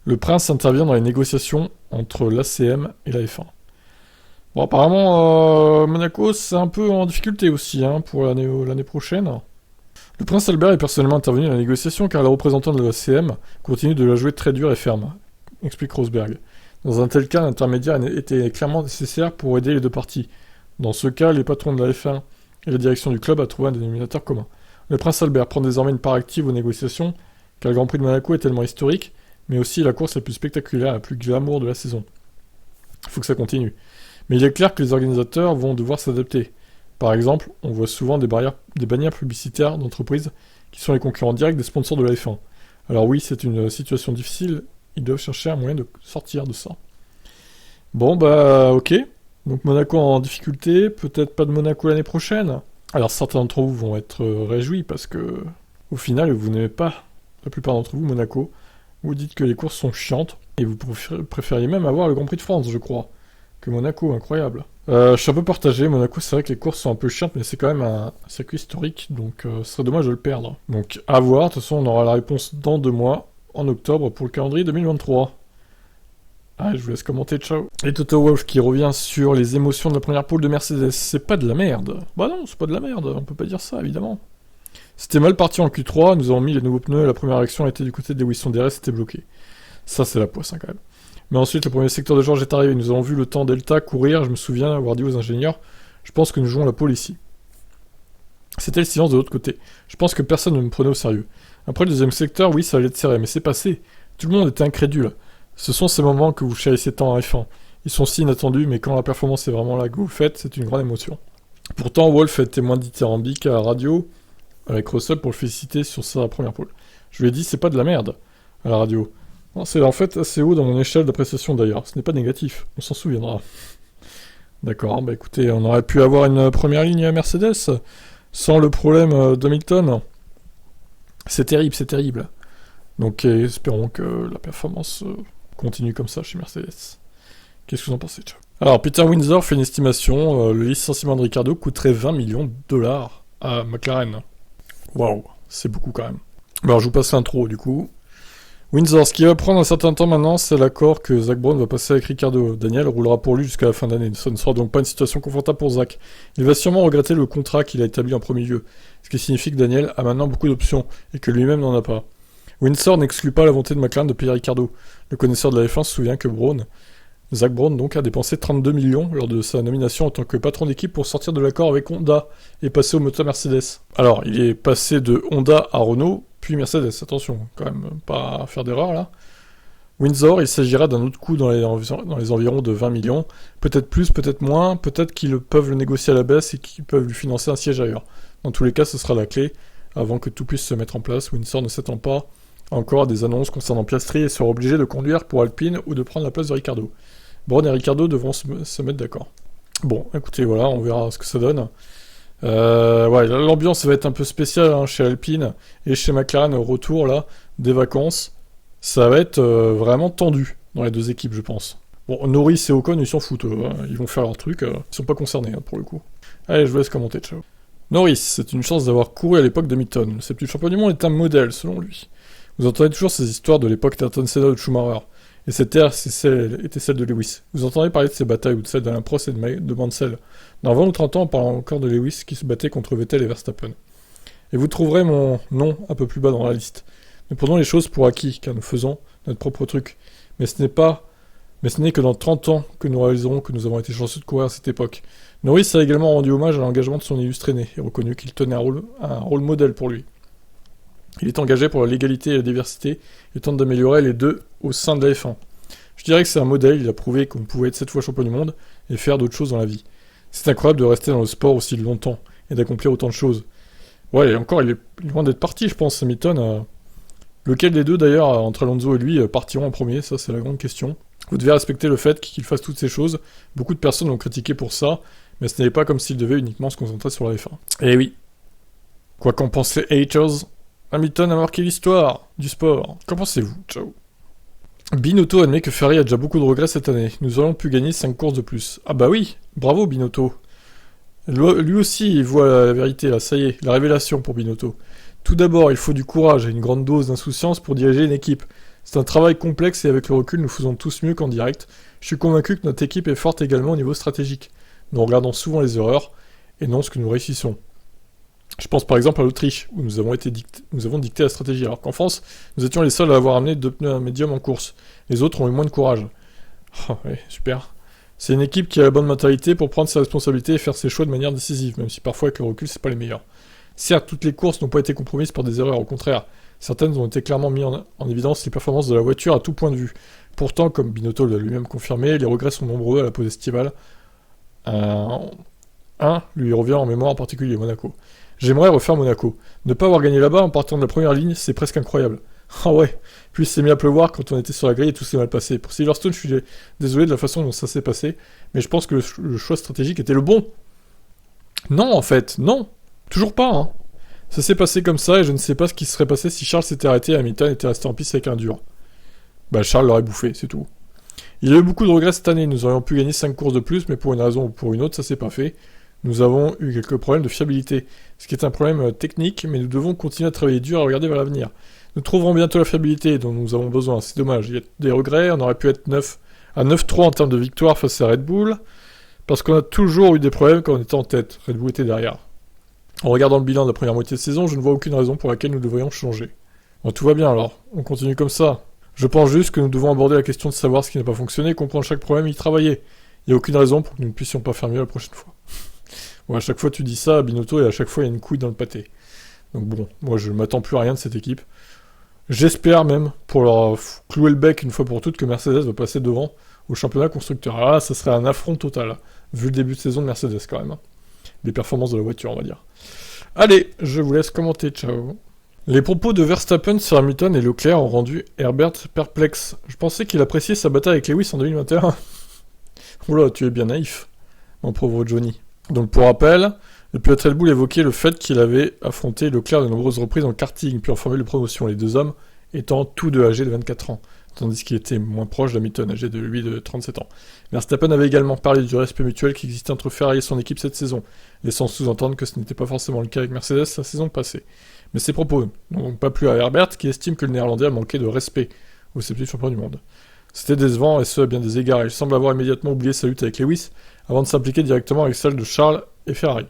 Le prince intervient dans les négociations entre l'ACM et la F1. Bon, apparemment, Monaco, c'est un peu en difficulté aussi pour l'année prochaine. Le prince Albert est personnellement intervenu dans la négociation car le représentant de l'ACM continue de la jouer très dure et ferme, explique Rosberg. Dans un tel cas, l'intermédiaire était clairement nécessaire pour aider les deux parties. Dans ce cas, les patrons de la F1 et la direction du club a trouvé un dénominateur commun. Le prince Albert prend désormais une part active aux négociations car le Grand Prix de Monaco est tellement historique, mais aussi la course la plus spectaculaire et la plus glamour de la saison. Il faut que ça continue. Mais il est clair que les organisateurs vont devoir s'adapter. Par exemple, on voit souvent des bannières publicitaires d'entreprises qui sont les concurrents directs des sponsors de la F1. Alors oui, c'est une situation difficile, ils doivent chercher un moyen de sortir de ça. Bon bah ok, donc Monaco en difficulté, peut-être pas de Monaco l'année prochaine. Alors certains d'entre vous vont être réjouis parce que au final vous n'aimez pas, la plupart d'entre vous, Monaco. Vous dites que les courses sont chiantes et vous préfériez même avoir le Grand Prix de France, je crois. Que Monaco, incroyable. Je suis un peu partagé, Monaco c'est vrai que les courses sont un peu chiantes, mais c'est quand même un circuit historique, donc ce serait dommage de le perdre. Donc à voir, de toute façon on aura la réponse dans 2 mois, en octobre, pour le calendrier 2023. Allez, je vous laisse commenter, ciao. Et Toto Wolff qui revient sur les émotions de la première pole de Mercedes, c'est pas de la merde. Bah non, c'est pas de la merde, on peut pas dire ça, évidemment. C'était mal parti en Q3, nous avons mis les nouveaux pneus, et la première réaction a été du côté de Lewis, son DRS était bloqué. Ça c'est la poisse quand même. Mais ensuite, le premier secteur de George est arrivé. Nous avons vu le temps Delta courir. Je me souviens avoir dit aux ingénieurs, je pense que nous jouons la pole ici. C'était le silence de l'autre côté. Je pense que personne ne me prenait au sérieux. Après le deuxième secteur, oui, ça allait être serré, mais c'est passé. Tout le monde était incrédule. Ce sont ces moments que vous chérissez tant en F1. Ils sont si inattendus, mais quand la performance est vraiment là que vous le faites, c'est une grande émotion. Pourtant, Wolff est témoin dithyrambique à la radio avec Russell pour le féliciter sur sa première pole. Je lui ai dit, c'est pas de la merde à la radio. C'est en fait assez haut dans mon échelle d'appréciation d'ailleurs, ce n'est pas négatif, on s'en souviendra. D'accord, bah écoutez, on aurait pu avoir une première ligne à Mercedes, sans le problème d'Hamilton. C'est terrible, c'est terrible. Donc espérons que la performance continue comme ça chez Mercedes. Qu'est-ce que vous en pensez, ciao. Alors, Peter Windsor fait une estimation, le licenciement de Ricciardo coûterait 20 millions de dollars à McLaren. Waouh, c'est beaucoup quand même. Alors je vous passe l'intro du coup. Windsor, ce qui va prendre un certain temps maintenant, c'est l'accord que Zak Brown va passer avec Ricciardo. Daniel roulera pour lui jusqu'à la fin d'année. Ce ne sera donc pas une situation confortable pour Zak. Il va sûrement regretter le contrat qu'il a établi en premier lieu, ce qui signifie que Daniel a maintenant beaucoup d'options, et que lui-même n'en a pas. Windsor n'exclut pas la volonté de McLaren de payer Ricciardo. Le connaisseur de la F1 se souvient que Zak Brown donc a dépensé 32 millions lors de sa nomination en tant que patron d'équipe pour sortir de l'accord avec Honda et passer au moteur Mercedes. Alors, il est passé de Honda à Renault, puis Mercedes, attention, quand même, pas faire d'erreur là. Windsor, il s'agira d'un autre coût dans les environs de 20 millions, peut-être plus, peut-être moins, peut-être qu'ils peuvent le négocier à la baisse et qu'ils peuvent lui financer un siège ailleurs. Dans tous les cas, ce sera la clé, avant que tout puisse se mettre en place. Windsor ne s'attend pas encore à des annonces concernant Piastri et sera obligé de conduire pour Alpine ou de prendre la place de Ricciardo. Brown et Ricciardo devront se mettre d'accord. Bon, écoutez, voilà, on verra ce que ça donne. Ouais, l'ambiance va être un peu spéciale chez Alpine et chez McLaren au retour là des vacances. Ça va être vraiment tendu dans les deux équipes, je pense. Bon, Norris et Ocon, ils s'en foutent, ils vont faire leur truc, ils sont pas concernés pour le coup. Allez, je vous laisse commenter, ciao. Norris, c'est une chance d'avoir couru à l'époque d'Hamilton. Le septuple champion du monde est un modèle, selon lui. Vous entendez toujours ces histoires de l'époque d'Ayrton Senna ou de Schumacher. Et cette ère était celle de Lewis. Vous entendez parler de ces batailles ou de celles d'Alain Prost et de Mansell. Dans 20 ou 30 ans, on parle encore de Lewis qui se battait contre Vettel et Verstappen. Et vous trouverez mon nom un peu plus bas dans la liste. Nous prenons les choses pour acquis, car nous faisons notre propre truc. Mais ce n'est que dans 30 ans que nous réaliserons que nous avons été chanceux de courir à cette époque. Norris a également rendu hommage à l'engagement de son illustre aîné et reconnu qu'il tenait un rôle modèle pour lui. Il est engagé pour la légalité et la diversité et tente d'améliorer les deux au sein de la F1. Je dirais que c'est un modèle, il a prouvé qu'on pouvait être 7 fois champion du monde et faire d'autres choses dans la vie. C'est incroyable de rester dans le sport aussi longtemps et d'accomplir autant de choses. Ouais, et encore, il est loin d'être parti, je pense, Hamilton. Lequel des deux, d'ailleurs, entre Alonso et lui, partiront en premier, ça c'est la grande question. Vous devez respecter le fait qu'il fasse toutes ces choses. Beaucoup de personnes l'ont critiqué pour ça, mais ce n'est pas comme s'il devait uniquement se concentrer sur la F1. Et oui. Quoi qu'en pensent les haters, Hamilton a marqué l'histoire du sport. Qu'en pensez-vous? Ciao. Binotto admet que Ferrari a déjà beaucoup de regrets cette année. Nous aurions pu gagner 5 courses de plus. Ah bah oui, bravo Binotto. Lui aussi, il voit la vérité là, ça y est, la révélation pour Binotto. Tout d'abord, il faut du courage et une grande dose d'insouciance pour diriger une équipe. C'est un travail complexe et avec le recul, nous faisons tous mieux qu'en direct. Je suis convaincu que notre équipe est forte également au niveau stratégique. Nous regardons souvent les erreurs et non ce que nous réussissons. Je pense par exemple à l'Autriche, où nous avons dicté la stratégie, alors qu'en France, nous étions les seuls à avoir amené 2 pneus médiums en course. Les autres ont eu moins de courage. Oh, ouais, super. C'est une équipe qui a la bonne mentalité pour prendre ses responsabilités et faire ses choix de manière décisive, même si parfois avec le recul, c'est pas les meilleurs. Certes, toutes les courses n'ont pas été compromises par des erreurs, au contraire. Certaines ont été clairement mises en évidence les performances de la voiture à tout point de vue. Pourtant, comme Binotto l'a lui-même confirmé, les regrets sont nombreux à la pause estivale. Un lui revient en mémoire en particulier, Monaco. J'aimerais refaire Monaco. Ne pas avoir gagné là-bas en partant de la première ligne, c'est presque incroyable. Ah ouais, puis il s'est mis à pleuvoir quand on était sur la grille et tout s'est mal passé. Pour Silverstone, je suis désolé de la façon dont ça s'est passé, mais je pense que le choix stratégique était le bon. Non, en fait, non. Toujours pas, hein. Ça s'est passé comme ça et je ne sais pas ce qui serait passé si Charles s'était arrêté et Hamilton était resté en piste avec un dur. Bah Charles l'aurait bouffé, c'est tout. Il y a eu beaucoup de regrets cette année, nous aurions pu gagner 5 courses de plus, mais pour une raison ou pour une autre, ça s'est pas fait. Nous avons eu quelques problèmes de fiabilité, ce qui est un problème technique, mais nous devons continuer à travailler dur et à regarder vers l'avenir. Nous trouverons bientôt la fiabilité dont nous avons besoin, c'est dommage, il y a des regrets, on aurait pu être 9 à 9-3 en termes de victoire face à Red Bull, parce qu'on a toujours eu des problèmes quand on était en tête, Red Bull était derrière. En regardant le bilan de la première moitié de saison, je ne vois aucune raison pour laquelle nous devrions changer. Bon, tout va bien alors, on continue comme ça. Je pense juste que nous devons aborder la question de savoir ce qui n'a pas fonctionné, comprendre chaque problème et y travailler. Il n'y a aucune raison pour que nous ne puissions pas faire mieux la prochaine fois. Bon, à chaque fois tu dis ça à Binotto et à chaque fois il y a une couille dans le pâté. Donc bon, moi je ne m'attends plus à rien de cette équipe. J'espère même, pour leur clouer le bec une fois pour toutes, que Mercedes va passer devant au championnat constructeur. Alors là, ça serait un affront total, vu le début de saison de Mercedes quand même. Les performances de la voiture, on va dire. Allez, je vous laisse commenter, ciao. Les propos de Verstappen sur Hamilton et Leclerc ont rendu Herbert perplexe. Je pensais qu'il appréciait sa bataille avec Lewis en 2021. Oula, tu es bien naïf, mon pauvre Johnny. Donc pour rappel, le pilote Red Bull évoquait le fait qu'il avait affronté Leclerc de nombreuses reprises en karting, puis en formule de promotion, les deux hommes étant tous deux âgés de 24 ans, tandis qu'il était moins proche d'Hamilton, âgé de lui de 37 ans. Verstappen avait également parlé du respect mutuel qui existait entre Ferrari et son équipe cette saison, laissant sous-entendre que ce n'était pas forcément le cas avec Mercedes la saison passée. Mais ces propos n'ont donc pas plu à Herbert, qui estime que le Néerlandais a manqué de respect au 7e champion du monde. C'était décevant, et ce à bien des égards, et il semble avoir immédiatement oublié sa lutte avec Lewis, avant de s'impliquer directement avec celle de Charles et Ferrari.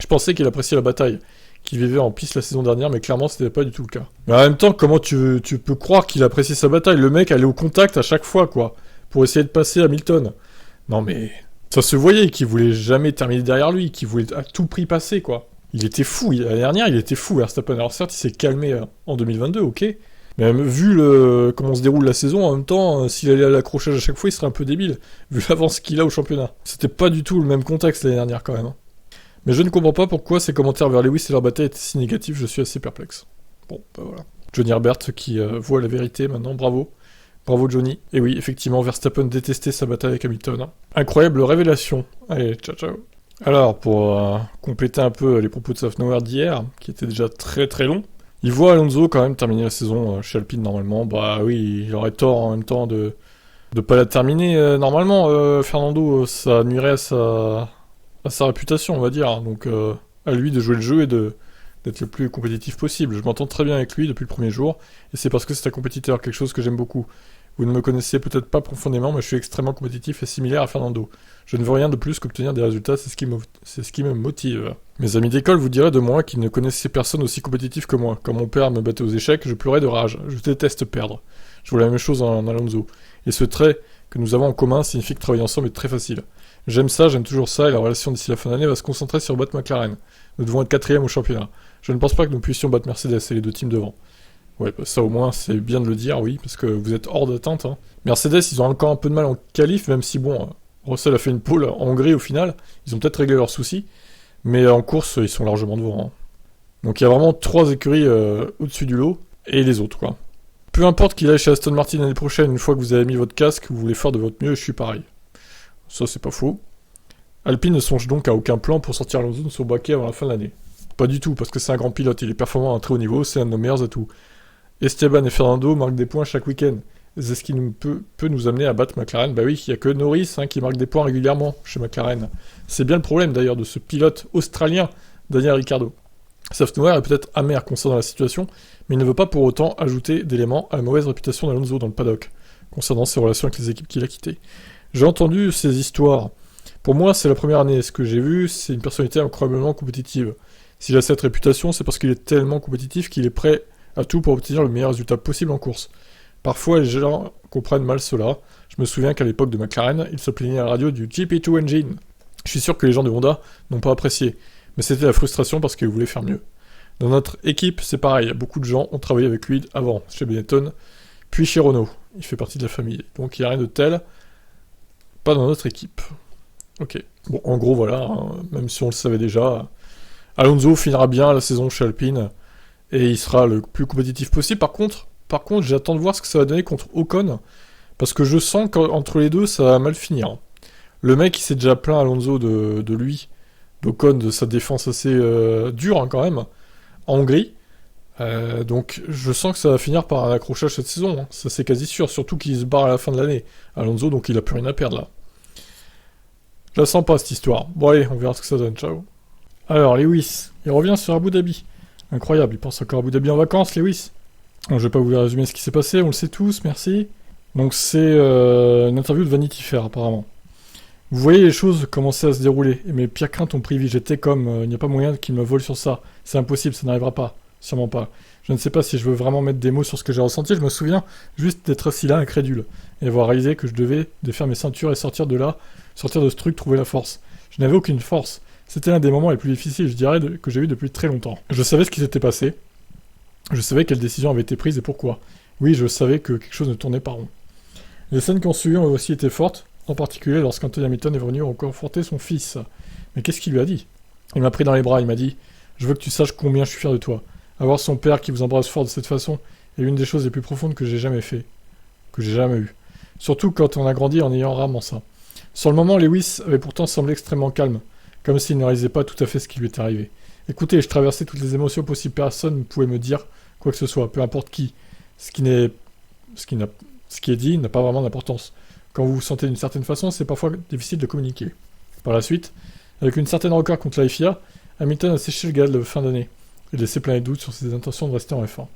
Je pensais qu'il appréciait la bataille, qu'il vivait en piste la saison dernière, mais clairement c'était pas du tout le cas. Mais en même temps, comment tu peux croire qu'il appréciait sa bataille? Le mec allait au contact à chaque fois, quoi, pour essayer de passer Hamilton. Non mais, ça se voyait qu'il voulait jamais terminer derrière lui, qu'il voulait à tout prix passer, quoi. Il était fou, l'année dernière il était fou, Verstappen. Alors certes il s'est calmé en 2022, ok, mais même vu comment se déroule la saison, en même temps, s'il allait à l'accrochage à chaque fois, il serait un peu débile, vu l'avance qu'il a au championnat. C'était pas du tout le même contexte l'année dernière quand même. Hein. Mais je ne comprends pas pourquoi ces commentaires vers Lewis et leur bataille étaient si négatifs, je suis assez perplexe. Bon, bah voilà. Johnny Herbert qui voit la vérité maintenant, bravo. Bravo Johnny. Et oui, effectivement, Verstappen détestait sa bataille avec Hamilton. Hein. Incroyable révélation. Allez, ciao ciao. Alors, pour compléter un peu les propos de Safnauer d'hier, qui étaient déjà très très longs, il voit Alonso quand même terminer la saison chez Alpine normalement. Bah oui, il aurait tort en même temps de pas la terminer. Normalement, Fernando, ça nuirait à sa réputation, on va dire. Donc, à lui de jouer le jeu et d'être le plus compétitif possible. Je m'entends très bien avec lui depuis le premier jour, et c'est parce que c'est un compétiteur, quelque chose que j'aime beaucoup. Vous ne me connaissez peut-être pas profondément, mais je suis extrêmement compétitif et similaire à Fernando. Je ne veux rien de plus qu'obtenir des résultats, c'est ce qui me motive. Mes amis d'école vous diraient de moi qu'ils ne connaissaient personne aussi compétitif que moi. Quand mon père me battait aux échecs, je pleurais de rage. Je déteste perdre. Je voulais la même chose en Alonso. Et ce trait que nous avons en commun signifie que travailler ensemble est très facile. J'aime ça, j'aime toujours ça, et la relation d'ici la fin d'année va se concentrer sur battre McLaren. Nous devons être 4e au championnat. Je ne pense pas que nous puissions battre Mercedes et les deux teams devant. Ouais, bah ça au moins, c'est bien de le dire, oui, parce que vous êtes hors d'atteinte. Hein. Mercedes, ils ont encore un peu de mal en qualif, même si, bon, Russell a fait une pole en Hongrie au final. Ils ont peut-être réglé leurs soucis, mais en course, ils sont largement devant. Hein. Donc il y a vraiment 3 écuries au-dessus du lot, et les autres, quoi. Peu importe qu'il aille chez Aston Martin l'année prochaine, une fois que vous avez mis votre casque, vous voulez faire de votre mieux, je suis pareil. Ça, c'est pas faux. Alpine ne songe donc à aucun plan pour sortir Alonso de son baquet avant la fin de l'année. Pas du tout, parce que c'est un grand pilote, il est performant à un très haut niveau, c'est un de nos meilleurs atouts. Esteban et Fernando marquent des points chaque week-end. C'est ce qui peut nous amener à battre McLaren. Bah oui, il n'y a que Norris qui marque des points régulièrement chez McLaren. C'est bien le problème d'ailleurs de ce pilote australien, Daniel Ricciardo. Software est peut-être amer concernant la situation, mais il ne veut pas pour autant ajouter d'éléments à la mauvaise réputation d'Alonso dans le paddock, concernant ses relations avec les équipes qu'il a quittées. J'ai entendu ces histoires. Pour moi, c'est la première année. Ce que j'ai vu, c'est une personnalité incroyablement compétitive. S'il a cette réputation, c'est parce qu'il est tellement compétitif qu'il est prêt à tout pour obtenir le meilleur résultat possible en course. Parfois, les gens comprennent mal cela. Je me souviens qu'à l'époque de McLaren, il se plaignait à la radio du GP2 Engine. Je suis sûr que les gens de Honda n'ont pas apprécié, mais c'était la frustration parce qu'ils voulaient faire mieux. Dans notre équipe, c'est pareil. Beaucoup de gens ont travaillé avec lui avant, chez Benetton, puis chez Renault. Il fait partie de la famille. Donc il n'y a rien de tel. Pas dans notre équipe. Ok. Bon, en gros, voilà. Hein, même si on le savait déjà, Alonso finira bien la saison chez Alpine et il sera le plus compétitif possible. Par contre, j'attends de voir ce que ça va donner contre Ocon parce que je sens qu'entre les deux, ça va mal finir. Le mec, il s'est déjà plaint Alonso de lui, d'Ocon, de sa défense assez dure hein, quand même, en Hongrie. Donc je sens que ça va finir par un accrochage cette saison, hein. Ça c'est quasi sûr, surtout qu'il se barre à la fin de l'année. Alonso, donc il a plus rien à perdre là. Je la sens pas cette histoire. Bon allez, on verra ce que ça donne, ciao. Alors Lewis, il revient sur Abu Dhabi. Incroyable, il pense encore à Abu Dhabi en vacances, Lewis. Bon, je vais pas vous résumer ce qui s'est passé, on le sait tous, merci. Donc c'est une interview de Vanity Fair apparemment. Vous voyez les choses commencer à se dérouler, et mes pires craintes ont pris vie, j'étais comme, il n'y a pas moyen qu'il me vole sur ça. C'est impossible, ça n'arrivera pas. Sûrement pas. Je ne sais pas si je veux vraiment mettre des mots sur ce que j'ai ressenti, je me souviens juste d'être assis là, incrédule, et avoir réalisé que je devais défaire mes ceintures et sortir de là, sortir de ce truc, trouver la force. Je n'avais aucune force. C'était l'un des moments les plus difficiles, je dirais, que j'ai eu depuis très longtemps. Je savais ce qui s'était passé, je savais quelle décision avait été prise et pourquoi. Oui, je savais que quelque chose ne tournait pas rond. Les scènes qui ont suivi ont aussi été fortes, en particulier lorsqu'Anthony Hamilton est venu conforter son fils. Mais qu'est-ce qu'il lui a dit? Il m'a pris dans les bras, il m'a dit « Je veux que tu saches combien je suis fier de toi. » Avoir son père qui vous embrasse fort de cette façon est l'une des choses les plus profondes que j'ai jamais fait. Que j'ai jamais eu. Surtout quand on a grandi en ayant rarement ça. Sur le moment, Lewis avait pourtant semblé extrêmement calme, comme s'il ne réalisait pas tout à fait ce qui lui était arrivé. Écoutez, je traversais toutes les émotions possibles, personne ne pouvait me dire quoi que ce soit, peu importe qui. Ce qui est dit n'a pas vraiment d'importance. Quand vous vous sentez d'une certaine façon, c'est parfois difficile de communiquer. Par la suite, avec une certaine rancœur contre la FIA, Hamilton a séché le gaz de fin d'année et laissé plein de doutes sur ses intentions de rester en F1.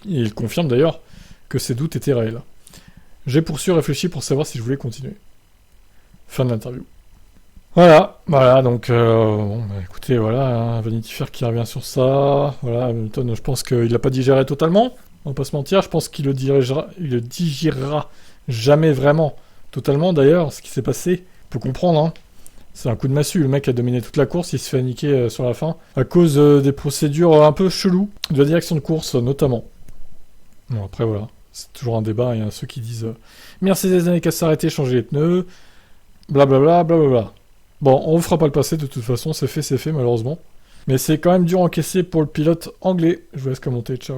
Il confirme d'ailleurs que ces doutes étaient réels. J'ai réfléchi pour savoir si je voulais continuer. Fin de l'interview. Voilà, donc écoutez, voilà, hein, Vanity Fair qui revient sur ça. Voilà, Hamilton, je pense qu'il l'a pas digéré totalement. On va pas se mentir, je pense qu'il le digérera jamais vraiment totalement. D'ailleurs, ce qui s'est passé, faut comprendre, hein. C'est un coup de massue, le mec a dominé toute la course, il se fait niquer sur la fin, à cause des procédures un peu cheloues, de la direction de course notamment. Bon, après voilà, c'est toujours un débat, il y a ceux qui disent Mercedes n'a qu'à s'arrêter, changer les pneus, blablabla, blablabla. Bon, on ne fera pas le passer de toute façon, c'est fait malheureusement. Mais c'est quand même dur à encaisser pour le pilote anglais. Je vous laisse commenter, ciao.